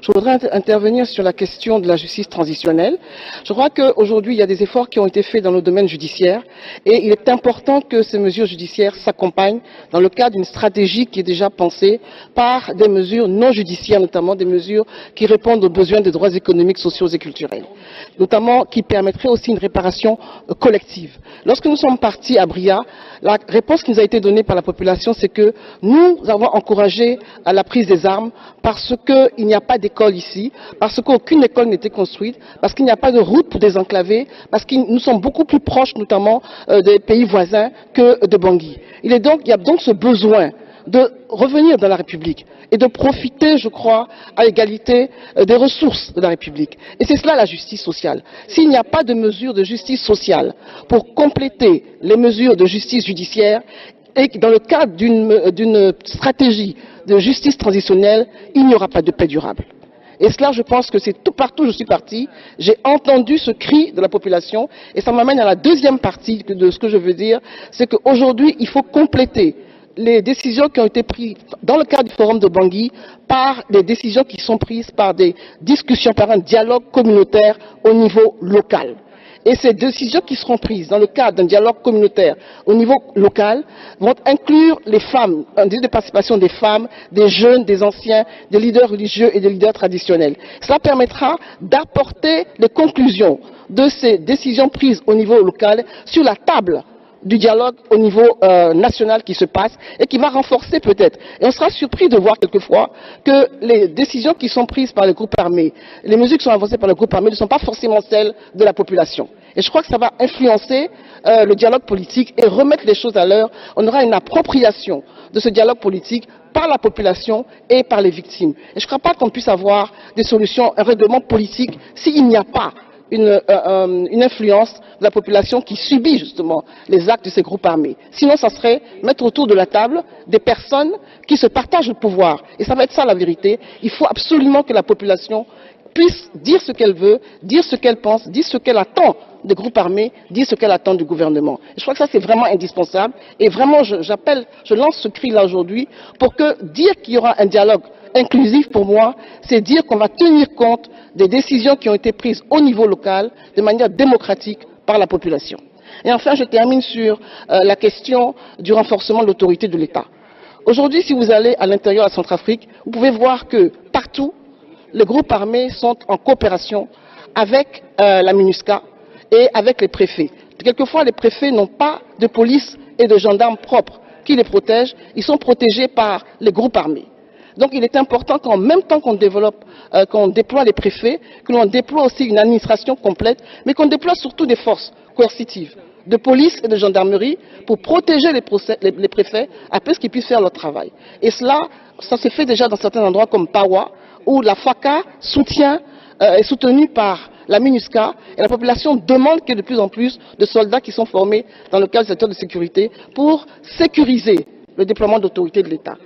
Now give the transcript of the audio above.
Je voudrais intervenir sur la question de la justice transitionnelle. Je crois qu'aujourd'hui, il y a des efforts qui ont été faits dans le domaine judiciaire et il est important que ces mesures judiciaires s'accompagnent dans le cadre d'une stratégie qui est déjà pensée par des mesures non judiciaires, notamment des mesures qui répondent aux besoins des droits économiques, sociaux et culturels, notamment qui permettraient aussi une réparation collective. Lorsque nous sommes partis à Bria, la réponse qui nous a été donnée par la population, c'est que nous avons encouragé à la prise des armes parce qu'il n'y a pas d'école ici, parce qu'aucune école n'était construite, parce qu'il n'y a pas de route pour désenclaver, parce que nous sommes beaucoup plus proches notamment des pays voisins que de Bangui. Il y a donc ce besoin de revenir dans la République et de profiter, je crois, à égalité des ressources de la République. Et c'est cela la justice sociale. S'il n'y a pas de mesures de justice sociale pour compléter les mesures de justice judiciaire, et dans le cadre d'une stratégie de justice transitionnelle, il n'y aura pas de paix durable. Et cela, je pense que c'est tout partout où je suis parti, j'ai entendu ce cri de la population, et ça m'amène à la deuxième partie de ce que je veux dire, c'est qu'aujourd'hui, il faut compléter les décisions qui ont été prises dans le cadre du forum de Bangui par des décisions qui sont prises par des discussions, par un dialogue communautaire au niveau local. Et ces décisions qui seront prises dans le cadre d'un dialogue communautaire au niveau local vont inclure les femmes, un désir de participation des femmes, des jeunes, des anciens, des leaders religieux et des leaders traditionnels. Cela permettra d'apporter les conclusions de ces décisions prises au niveau local sur la table du dialogue au niveau national qui se passe et qui va renforcer peut-être. Et on sera surpris de voir quelquefois que les décisions qui sont prises par les groupes armés, les mesures qui sont avancées par les groupes armés ne sont pas forcément celles de la population. Et je crois que ça va influencer le dialogue politique et remettre les choses à l'heure. On aura une appropriation de ce dialogue politique par la population et par les victimes. Et je ne crois pas qu'on puisse avoir des solutions, un règlement politique s'il n'y a pas une influence de la population qui subit justement les actes de ces groupes armés. Sinon, ça serait mettre autour de la table des personnes qui se partagent le pouvoir. Et ça va être ça la vérité. Il faut absolument que la population puisse dire ce qu'elle veut, dire ce qu'elle pense, dire ce qu'elle attend des groupes armés, dire ce qu'elle attend du gouvernement. Et je crois que ça c'est vraiment indispensable. Et vraiment, je lance ce cri-là aujourd'hui pour que dire qu'il y aura un dialogue inclusif pour moi, c'est dire qu'on va tenir compte des décisions qui ont été prises au niveau local de manière démocratique par la population. Et enfin, je termine sur la question du renforcement de l'autorité de l'État. Aujourd'hui, si vous allez à l'intérieur de la Centrafrique, vous pouvez voir que partout, les groupes armés sont en coopération avec la MINUSCA et avec les préfets. Quelquefois, les préfets n'ont pas de police et de gendarmes propres qui les protègent. Ils sont protégés par les groupes armés. Donc il est important qu'en même temps qu'on déploie les préfets, que l'on déploie aussi une administration complète, mais qu'on déploie surtout des forces coercitives, de police et de gendarmerie pour protéger les préfets après ce qu'ils puissent faire leur travail. Et cela, ça se fait déjà dans certains endroits comme Pawa, où la FACA est soutenue par la MINUSCA et la population demande qu'il y ait de plus en plus de soldats qui sont formés dans le cadre du secteur de sécurité pour sécuriser le déploiement d'autorités de l'État.